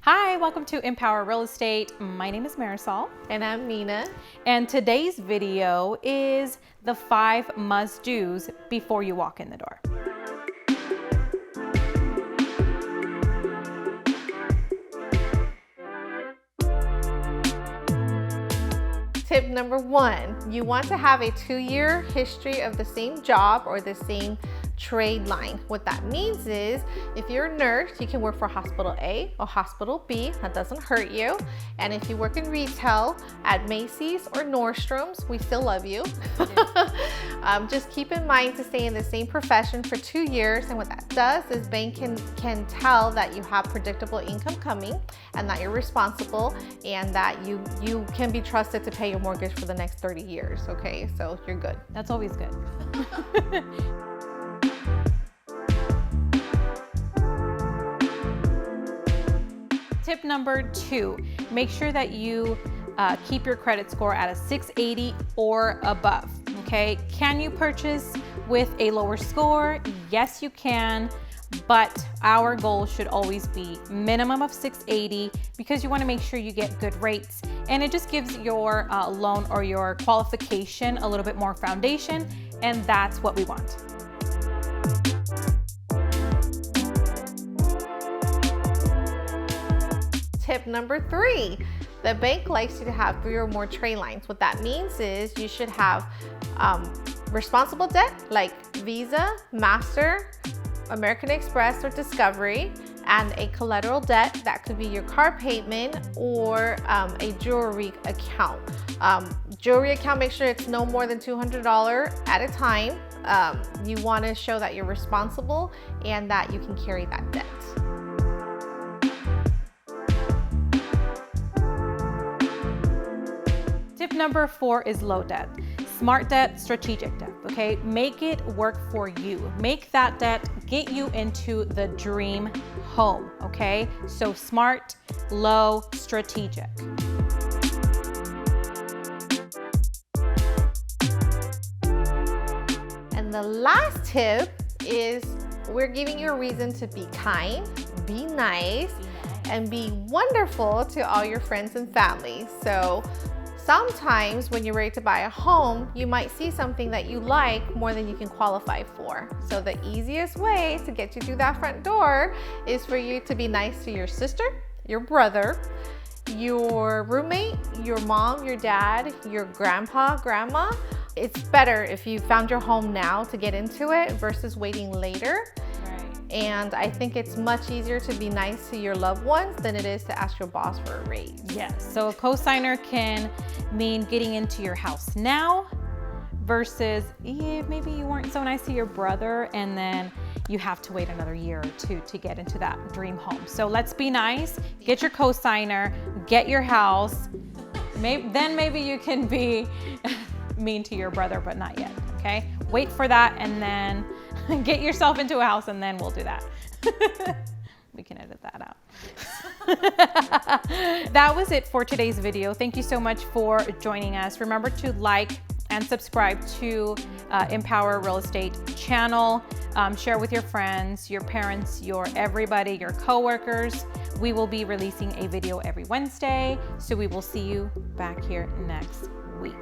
Hi, welcome to Impower Real Estate. My name is Marisol. And I'm Mina. And today's video is the 5 must-dos before you walk in the door. Tip number 1, you want to have a 2-year history of the same job or the same trade line. What that means is if you're a nurse, you can work for hospital A or hospital B. That doesn't hurt you. And if you work in retail at Macy's or Nordstrom's, we still love you. Just keep in mind to stay in the same profession for 2 years. And what that does is bank can tell that you have predictable income coming and that you're responsible and that you can be trusted to pay your mortgage for the next 30 years. Okay, so you're good. That's always good. Tip number 2, make sure that you keep your credit score at a 680 or above, okay? Can you purchase with a lower score? Yes, you can, but our goal should always be minimum of 680 because you wanna make sure you get good rates, and it just gives your loan or your qualification a little bit more foundation, and that's what we want. Tip number 3, the bank likes you to have 3 or more trade lines. What that means is you should have responsible debt like Visa, Master, American Express, or Discovery, and a collateral debt that could be your car payment or a jewelry account. Jewelry account, make sure it's no more than $200 at a time. You want to show that you're responsible and that you can carry that debt. Tip number 4 is low debt. Smart debt, strategic debt, okay? Make it work for you. Make that debt get you into the dream home, okay? So smart, low, strategic. And the last tip is we're giving you a reason to be kind, be nice, and be wonderful to all your friends and family. So sometimes when you're ready to buy a home, you might see something that you like more than you can qualify for. So the easiest way to get you through that front door is for you to be nice to your sister, your brother, your roommate, your mom, your dad, your grandpa, grandma. It's better if you found your home now to get into it versus waiting later. And I think it's much easier to be nice to your loved ones than it is to ask your boss for a raise. Yes, so a cosigner can mean getting into your house now versus maybe you weren't so nice to your brother and then you have to wait another year or 2 to get into that dream home. So let's be nice, get your cosigner, get your house. Then maybe you can be mean to your brother, but not yet, okay? Wait for that and then get yourself into a house and then we'll do that. We can edit that out. That was it for today's video. Thank you so much for joining us. Remember to like and subscribe to Impower Real Estate channel. Share with your friends, your parents, your everybody, your coworkers. We will be releasing a video every Wednesday, so we will see you back here next week.